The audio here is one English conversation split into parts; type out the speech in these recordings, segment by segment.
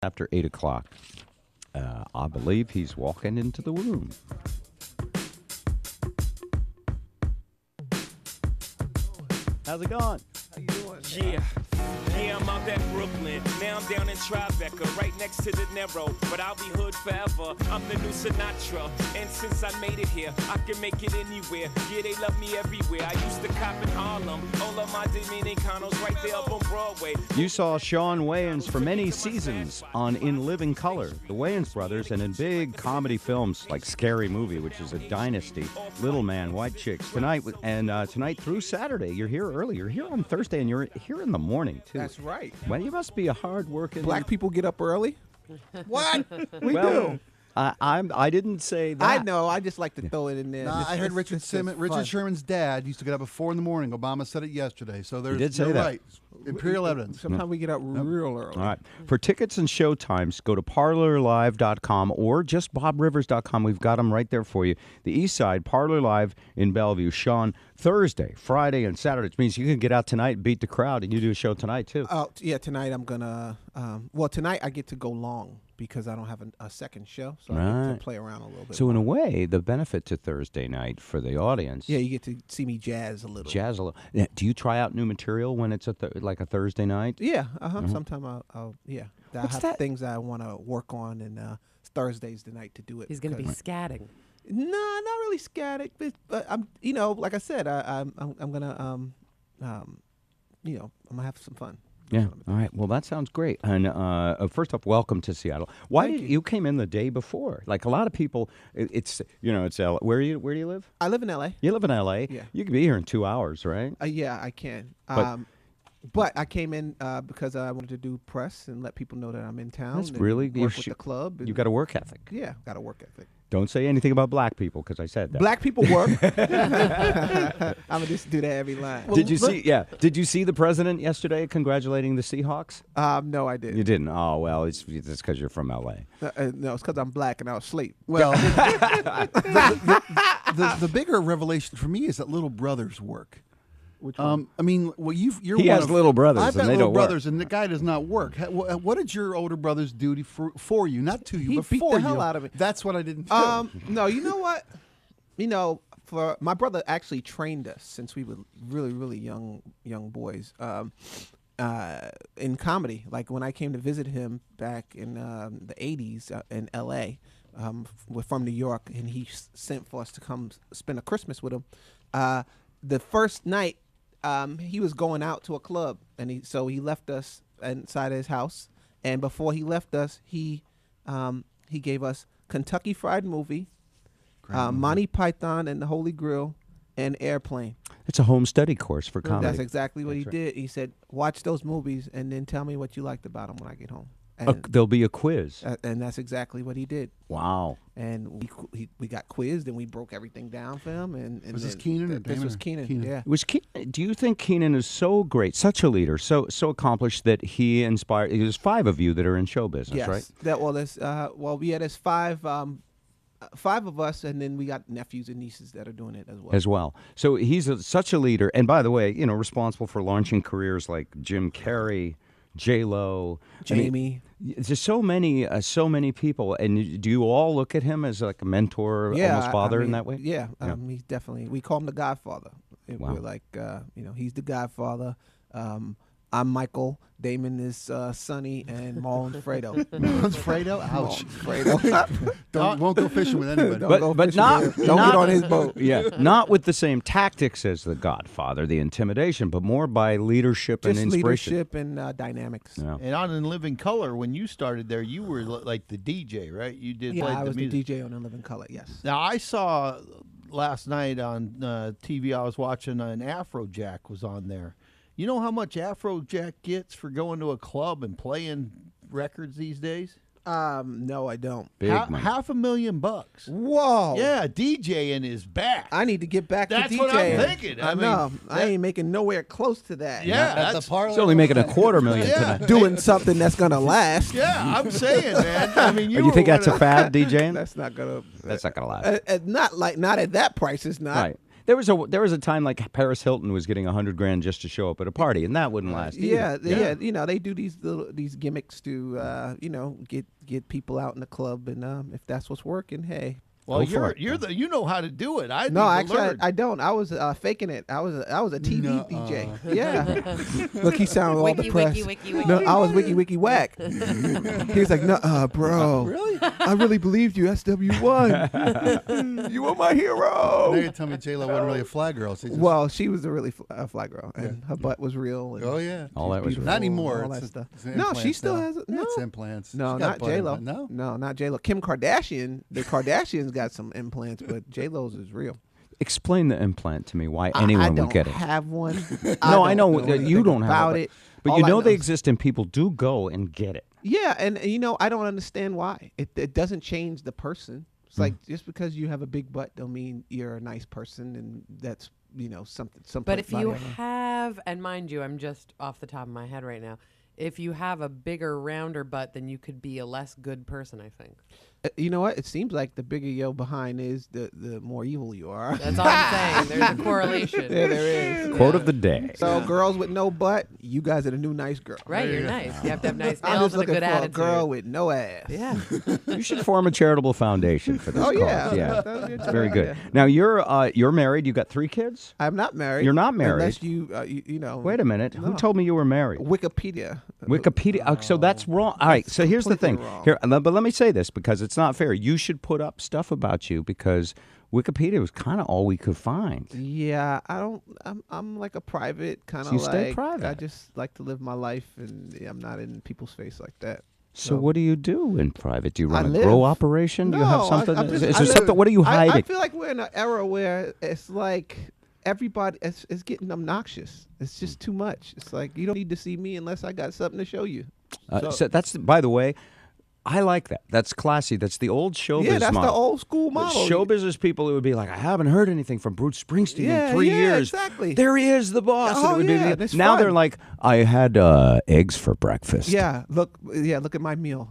After 8 o'clock. I believe he's walking into the room. How's it going? How you doing? Yeah, I'm out at Brooklyn. Now I'm down in Tribeca, right next to the Narrow. But I'll be hood forever. I'm the new Sinatra. And since I made it here, I can make it anywhere. Yeah, they love me everywhere. I used to cop in Harlem. All of my Dominicanos right there up on Broadway. You saw Shawn Wayans for many seasons on In Living Color, the Wayans brothers, and in big comedy films like Scary Movie, which is a dynasty, Little Man, White Chicks. Tonight tonight through Saturday, you're here early. You're here on Thursday, and you're here in the morning, too. That's right. Well, you must be a hard-working... Black people get up early? What? We Well, do. I didn't say that. I know. I just like to throw it in there. Nah, I heard Richard Sherman's dad used to get up at 4 in the morning. Obama said it yesterday. So there's did say you're that. right. Imperial evidence. Sometimes we get up real early. All right. For tickets and show times, go to parlorlive.com or just bobrivers.com. We've got them right there for you. The East Side, Parlor Live in Bellevue. Sean, Thursday, Friday, and Saturday. Which means you can get out tonight and beat the crowd, and you do a show tonight, too. Oh, yeah, tonight I'm going to, tonight I get to go long because I don't have a second show, so I get Right. to play around a little bit. So in a way, the benefit to Thursday night for the audience, Yeah, you get to see me jazz a little. jazz a little. Yeah, do you try out new material when it's like a Thursday night? Yeah, Sometime I'll I What's have that? things I want to work on, and Thursday's the night to do it. He's going to be because- scatting. No, not really scattic, but I'm, like I said, I'm gonna, I'm gonna have some fun. Yeah. All right. Well, that sounds great. And first off, welcome to Seattle. Why Thank did you. you came in the day before? Like a lot of people, it's L. Where do you live? I live in LA. You live in L.A. Yeah. You could be here in 2 hours, right? Yeah, I can. But- But I came in because I wanted to do press and let people know that I'm in town. That's and really work with the club. You got a work ethic. Yeah, got a work ethic. Don't say anything about black people because I said that. Black people work. I'm gonna just do that every line. Did you see? Yeah. Did you see the president yesterday congratulating the Seahawks? No, I didn't. You didn't. Oh well, it's because you're from L.A. No, it's because I'm black and I was asleep. Well, the bigger revelation for me is that little brothers work. Which one? I mean, well, you're He one has of, little brothers, I've and got they little don't work. brothers, and the guy does not work. What did your older brothers do for you? Not to you, He but beat for the you. hell out of me. That's what I didn't. No, you know what? For my brother actually trained us since we were really, really young boys in comedy. Like when I came to visit him back in the '80s in L.A. We're from New York, and he sent for us to come spend a Christmas with him. The first night, he was going out to a club, and he left us inside his house. And before he left us, he gave us Kentucky Fried Movie, Monty Python and the Holy Grail, and Airplane. It's a home study course for comedy. That's exactly what he right. did. He said, "Watch those movies and then tell me what you liked about them when I get home." And, There'll be a quiz. and that's exactly what he did. Wow. And we got quizzed, and we broke everything down for him. And Was this then Keenan or This Damon was or Keenan. Keenan? Yeah. Was do you think Keenan is so great, such a leader, so accomplished that he inspired? There's 5 of you that are in show business, Yes. right? There's 5 of us, and then we got nephews and nieces that are doing it as well. As well. So he's such a leader, and by the way, responsible for launching careers like Jim Carrey, J-Lo, Jamie. There's so many people, and do you all look at him as like a mentor, almost father in that way? Yeah, he's definitely. We call him the Godfather. Wow. We're like, he's the Godfather. I'm Michael. Damon is Sonny, and Marlon's Fredo. Marlon's Fredo? Ouch. Fredo. Won't go fishing with anybody. But not Don't get on his boat. Yeah, not with the same tactics as the Godfather, the intimidation, but more by leadership Just and inspiration. leadership and dynamics. Yeah. And on In Living Color, when you started there, you were like the DJ, right? You did Yeah, play I was the music. the DJ on In Living Color. Yes. Now I saw last night on TV. I was watching an Afrojack was on there. You know how much Afrojack gets for going to a club and playing records these days? No, I don't. Big money. $500,000. Whoa. Yeah, DJing is back. I need to get back That's to DJing. what I'm thinking. I mean, know. I that- ain't making nowhere close to that. Yeah, At the that's parlor. He's only making $250,000 Yeah. tonight. Doing something that's gonna last. yeah. I'm saying, man. I mean, You think that's a fad, DJing? That's not gonna. That's not gonna last. Not at that price. It's not. Right. There was a time like Paris Hilton was getting $100,000 just to show up at a party, and that wouldn't last. Yeah, either. you know, they do these gimmicks to you know, get people out in the club, and if that's what's working, hey. Well, Go for it. you know how to do it. No, actually, I don't. I was faking it. I was a TV DJ. Yeah. Look, he sounded all depressed. Wiki. No, I was wiki whack. He was like, "No, bro. Really? I really believed you, SW1. You were my hero." Now you're telling me J-Lo wasn't really a fly girl. Well, she was a really fly girl, and her butt was real. And Oh, yeah. All that was beautiful Not and anymore. all that It's stuff. it's No, implants she still now. has it. No, It's implants. no, She's got not butt J Lo. implant- No. No, not J Lo. Kim Kardashian. The Kardashians got some implants, but J Lo's is real. Explain the implant to me. Why anyone I would get it? don't have one. No, I know anything you don't about have it. But All you I know they is- exist, and people do go and get it. Yeah, and you know, I don't understand why. It doesn't change the person. It's like just because you have a big butt don't mean you're a nice person, and that's, you know, something. But if you have, and mind you, I'm just off the top of my head right now, if you have a bigger, rounder butt, then you could be a less good person, I think. You know what? It seems like the bigger your behind is, the more evil you are. That's all I'm saying. There's a correlation. Yeah, there is. Quote of the day. So girls with no butt, you guys are the new nice girl. Right, you're nice. You have to have nice I'm nails just and a looking good for attitude. a girl with no ass. Yeah. You should form a charitable foundation for this Oh cause. yeah, Yeah. That'd be a It's good very good. idea. Now you're married. You got 3 kids. I'm not married. You're not married? unless you know. Wait a minute. Who No. told me you were married? Wikipedia. Wikipedia. So that's wrong. All right. So here's the thing. completely wrong. Here, but let me say this because it's not fair. You should put up stuff about you because Wikipedia was kind of all we could find. Yeah, I don't. I'm like a private kind of So you like. stay private. I just like to live my life, and I'm not in people's face like that. So what do you do in private? Do you run a live. grow operation? Do you have No, something? I'm just- is I there live- something? What are you hiding? I feel like we're in an era where it's like everybody it's getting obnoxious. It's just too much. It's like you don't need to see me unless I got something to show you. So that's by the way, I like that. That's classy. That's the old showbiz Yeah, that's model. the old school model. Show business people who would be like, I haven't heard anything from Bruce Springsteen Yeah, in 3 yeah, years. exactly. There he is, the boss. And Oh, it would be yeah, the- and it's now fun. they're like, I had eggs for breakfast. Yeah, look at my meal.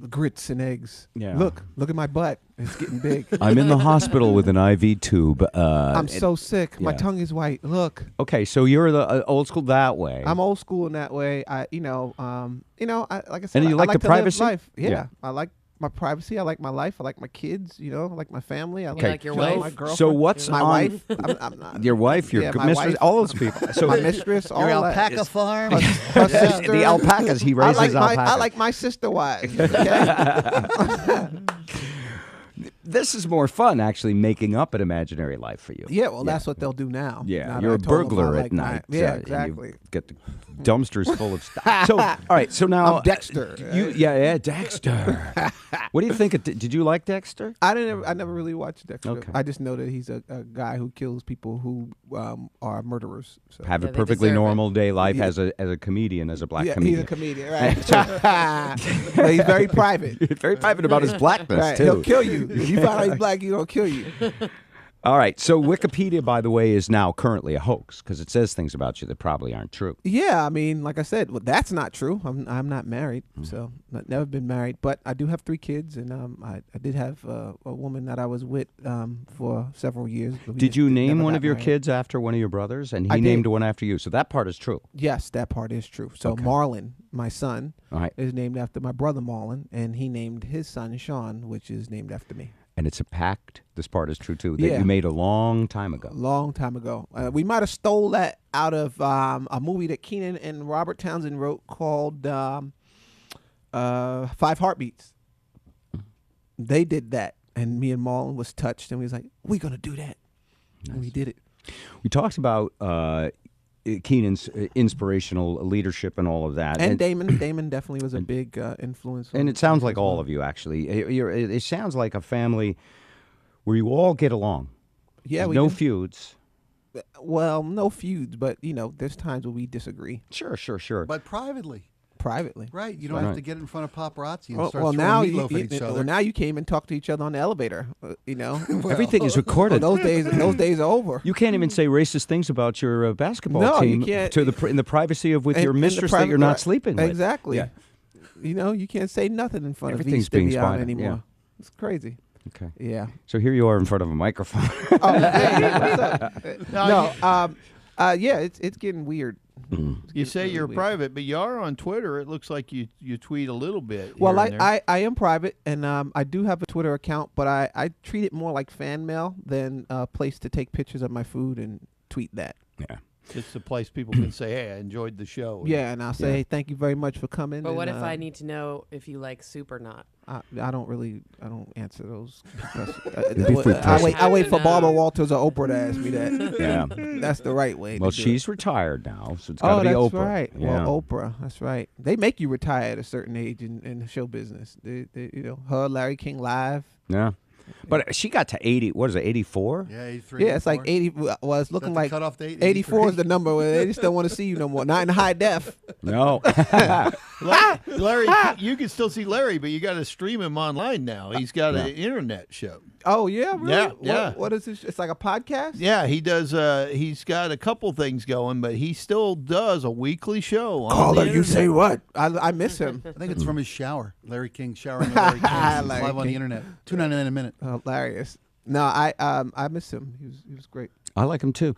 Grits and eggs. Yeah. Look at my butt. It's getting big. I'm in the hospital with an IV tube. I'm so sick. My yeah. tongue is white. Look. Okay, so you're the old school that way. I'm old school in that way. I like I said, And you I like like the to live privacy? life. Yeah. Yeah. I like my privacy. I like my life. I like my kids. You know, I like my family. I You like your wife? my girlfriend. So what's my on wife? I'm not. your wife, your Yeah, my mistress, wife. all those people? So My mistress. all Your that. alpaca farm. Her sister. the alpacas, he I raises like alpacas. I like my sister wives. Okay? This is more fun, actually, making up an imaginary life for you. Yeah, well, that's what they'll do now. Yeah, Now you're a that I told them burglar I at like my- night. Yeah, and exactly. You get the dumpsters full of stuff. So, all right. So now, I'm Dexter. Yeah, Dexter. What do you think? Did you like Dexter? I never really watched Dexter. Okay. I just know that he's a guy who kills people who are murderers. So. Have Yeah, a they perfectly deserve it. normal day life Yeah. as a comedian, as a black Yeah, comedian. he's a comedian, right? But he's very private. Very private about his blackness Right, too. he'll kill you. If you find out he's black, he's gonna kill you. All right. So Wikipedia, by the way, is now currently a hoax because it says things about you that probably aren't true. Yeah, I mean, like I said, well, that's not true. I'm not married, Mm. so I've never been married. But I do have 3 kids, and I did have a woman that I was with for several years. but we Did just you name never one got of your married. kids after one of your brothers, and I he did. named one after you? So that part is true. Yes, that part is true. So Okay. Marlon, my son, All right. is named after my brother Marlon, and he named his son Shawn, which is named after me. And it's a pact. This part is true too. That Yeah. you made a long time ago. Long time ago. We might have stole that out of a movie that Keenan and Robert Townsend wrote called 5 Heartbeats. They did that, and me and Marlon was touched, and we was like, we're going to do that. And we did it. We talked about Keenan's inspirational leadership and all of that. And Damon definitely was a big influence. And on it sounds me like as well. all of you, actually. It sounds like a family where you all get along. Yeah, There's we no do. feuds. Well, no feuds, but, there's times where we disagree Sure. But privately. privately. Right. You don't Right. have to get in front of paparazzi and Well, start well, throwing now meatloaf at each other. now you came and talked to each other on the elevator. Everything is recorded. Those days are over. You can't even say racist things about your basketball No, you team can't. in the privacy of with your In the mistress that private- you're not right. sleeping with. Exactly. Yeah. You can't say nothing in front Everything's of being Vivian spied on, anymore. yeah. It's crazy. Okay. Yeah. So here you are in front of a microphone. Oh, hey, what's up? Yeah, it's getting weird. You say you're weird. private, but you are on Twitter. It looks like you tweet a little bit. Well, here and there. I am private, and I do have a Twitter account, but I treat it more like fan mail than a place to take pictures of my food and tweet that. Yeah. It's a place people can say, "Hey, I enjoyed the show." Yeah, and I'll say, hey, thank you very much for coming. But what and, if I need to know if you like soup or not? I don't answer those questions. Be free I wait for No. Barbara Walters or Oprah to ask me that. Yeah. That's the right way. Well, to do she's it. retired now, so it's got to be that's Oprah. right. Yeah. Well, Oprah. That's right. They make you retire at a certain age in the show business. Her, Larry King Live. Yeah. But she got to 80. What is it? 84. Yeah, 83. Yeah, it's like 80. Well, it's looking like cut off date. 84 is the number where they just don't want to see you no more. Not in high def. No. Larry, you can still see Larry, but you got to stream him online now. He's got an internet show. Oh yeah, really? Yeah, yeah. What is this? It's like a podcast. Yeah, he does. He's got a couple things going, but he still does a weekly show. On Caller, the you internet. say what? I miss him. I think it's from his shower. Larry King showering with Larry King. It's Larry live on King. the internet. $2.99 a minute. Hilarious. No, I miss him. He was great. I like him too.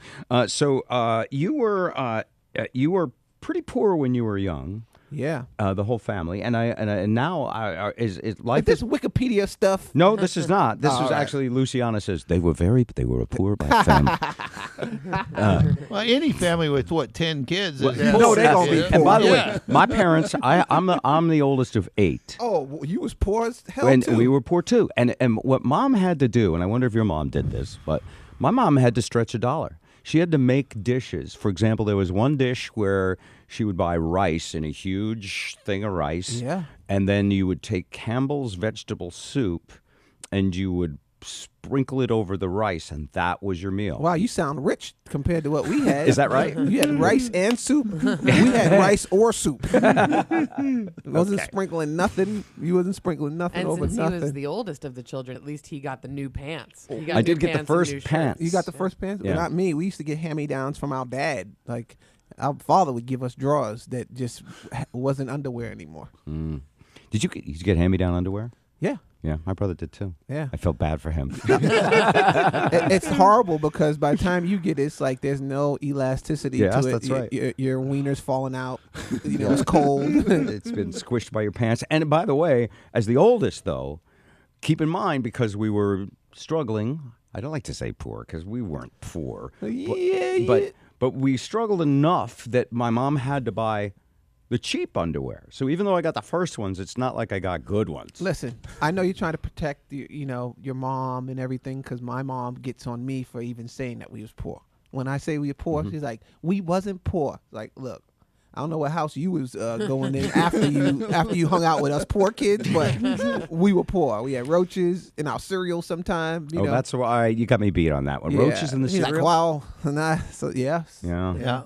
So you were pretty poor when you were young. Yeah. The whole family, and now is life This is. Wikipedia stuff. No, this is not. This All is right. actually Luciana says they were a poor black family. Well, any family with 10 kids? Is No, they gonna be Yeah. And by the Yeah. way, my parents, I'm the oldest of 8. Oh, well, you was poor as hell And too. we were poor too. And what mom had to do, and I wonder if your mom did this, but my mom had to stretch $1. She had to make dishes. For example, there was one dish where she would buy rice in a huge thing of rice. Yeah. And then you would take Campbell's vegetable soup and you would sprinkle it over the rice, and that was your meal. Wow, you sound rich compared to what we had. Is that right? You had rice and soup. We had rice or soup. Wasn't sprinkling nothing. You wasn't sprinkling nothing And over since nothing. he was the oldest of the children, at least he got the new pants. He got I new did get the pants and first new shirts. pants. You got the first pants? Yeah. Not me. We used to get hand-me-downs from our dad. Like, our father would give us drawers that just wasn't underwear anymore. Did you get hand-me-down underwear? Yeah. Yeah, my brother did too. Yeah. I felt bad for him. It's horrible because by the time you get it, it's like there's no elasticity Yes, to it. that's right. Your wiener's falling out. It's cold. It's been squished by your pants. And by the way, as the oldest, though, keep in mind, because we were struggling, I don't like to say poor because we weren't poor. But we struggled enough that my mom had to buy the cheap underwear. So even though I got the first ones, it's not like I got good ones. Listen, I know you're trying to protect your mom and everything because my mom gets on me for even saying that we was poor. When I say we were poor, she's like, we wasn't poor. Like, look, I don't know what house you was going in after you hung out with us poor kids, but we were poor. We had roaches in our cereal sometimes. You know. That's why you got me beat on that one. Yeah. Roaches in the He's cereal? like, wow. And yeah. Yeah.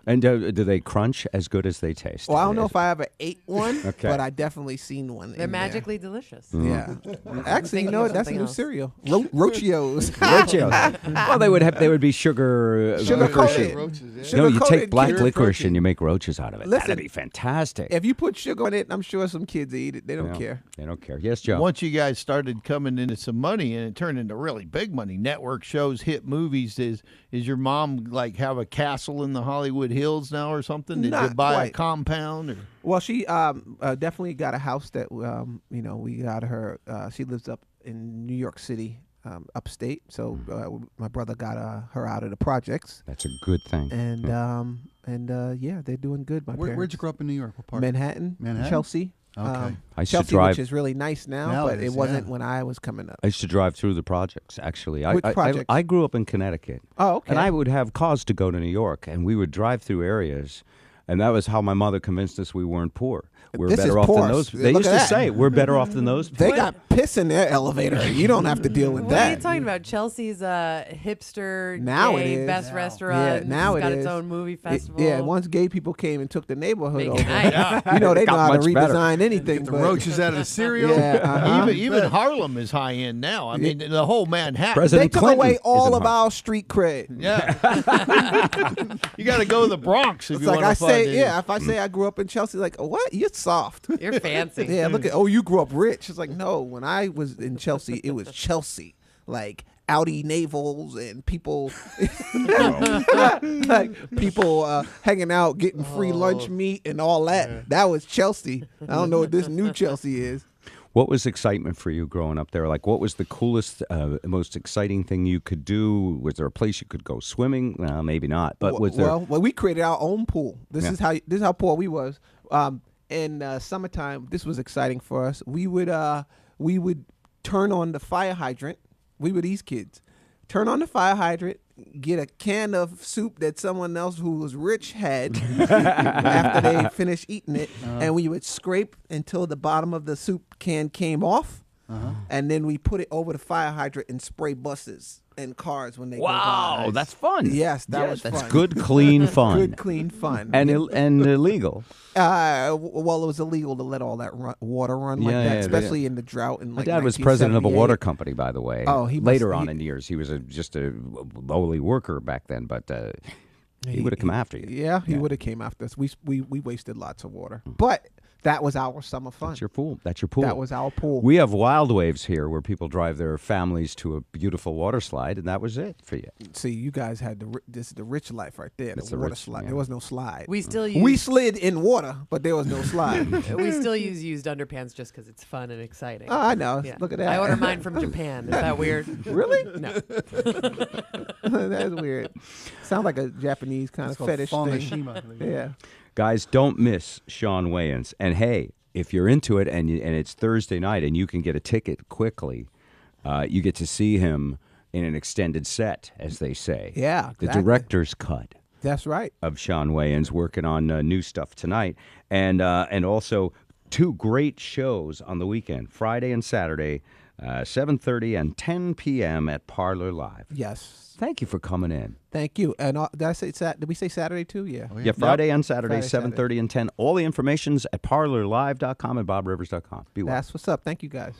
And do they crunch as good as they taste? Well, I don't know if I ever ate one, Okay. but I definitely seen one. They're in there. magically delicious. Yeah. Actually, you know what? That's a something new else. cereal. Roachios. Roaches. Well, they would be sugar Sugar-coated. licorice. Yeah. No, you take Sugar-coated black kid licorice protein. and you make roaches out of it. Listen, That'd be fantastic. If you put sugar in it, I'm sure some kids eat it. They don't Yeah. care. They don't care. Yes, Joe. Once you guys started coming into some money and it turned into really big money, network shows, hit movies, is your mom like have a castle in the Hollywood Hills now or something? Did you Not buy a quite. compound? Or? Well, she definitely got a house that we got her. She lives up in New York City, upstate. So my brother got her out of the projects, That's a good thing. and yeah, they're doing good. My Where'd you parents. grow up in New York? What part? Manhattan, Manhattan? Chelsea. Okay. I used to Chelsea, drive. which is really nice now, Now but it it is, wasn't yeah. when I was coming up. I used to drive through the projects, actually. Which projects? I grew up in Connecticut. Oh, okay. And I would have cause to go to New York, and we would drive through areas, and that was how my mother convinced us we weren't poor. We're This is better off poor. than those. Look They used at to that. say we're better off than those. They people. got piss in their elevator. You don't have to deal with What are you that. talking about? Chelsea's hipster, Now it gay, is. best Yeah, restaurant. now it's got it its is. own movie festival. Yeah, once gay people came and took the neighborhood Make over, it nice. they know Got how to much better. redesign anything. Get the but roaches out of the cereal. Yeah, uh-huh. Even Harlem is high end now. I mean, the whole Manhattan. They President took Clinton away is all in of Harlem. our street cred. Yeah. You got to go to the Bronx if It's you like want I to find say, it. yeah. If I say I grew up in Chelsea, like what? You're soft. You're fancy. Yeah, look at you grew up rich. It's like no. When I was in Chelsea, it was Chelsea, like Audi navals and people, like people hanging out, getting free lunch meat and all that. That was Chelsea. I don't know what this new Chelsea is. What was excitement for you growing up there? Like, what was the coolest, most exciting thing you could do? Was there a place you could go swimming? Well, maybe not. But was there? Well, we created our own pool. This is how poor we was. In summertime, this was exciting for us. We would turn on the fire hydrant. We were these kids. Turn on the fire hydrant, get a can of soup that someone else who was rich had after they finished eating it, and we would scrape until the bottom of the soup can came off, and then we put it over the fire hydrant and spray buses and cars when they go by. Wow, that's fun. Yes, that was that's fun. good, clean fun. Good, clean fun. And illegal. Well, it was illegal to let all that water run like that, especially in the drought. In My like dad was president of a 1978. water company, by the way. Oh, later on in years, he was just a lowly worker back then, but he would have come after you. Yeah, he would have came after us. We wasted lots of water, but that was our summer fun. That's your pool. That's your pool. That was our pool. We have wild waves here where people drive their families to a beautiful water slide, and that was it for you. See, you guys had this is the rich life right there. It's The the water rich, slide. yeah. There was no slide. We still We use slid in water, but there was no slide. we still use used underpants just because it's fun and exciting. Oh, I know. Yeah. Look at that. I order mine from Japan. Is that weird? Really? No. That's weird. Sounds like a Japanese kind It's of called fetish thing. Fonashima. Yeah. Guys, don't miss Shawn Wayans. And hey, if you're into it and it's Thursday night and you can get a ticket quickly, you get to see him in an extended set, as they say. Yeah, The exactly. director's cut That's right. of Shawn Wayans working on new stuff tonight. And also two great shows on the weekend, Friday and Saturday, 7:30 and 10 p.m. at Parlor Live. Yes. Thank you for coming in. Thank you. And did I say did we say Saturday too? Yeah. Yeah, Friday and Saturday, Friday, 7:30 and 10. All the information's at parlorlive.com and bobrivers.com. Be well. That's what's up. Thank you guys.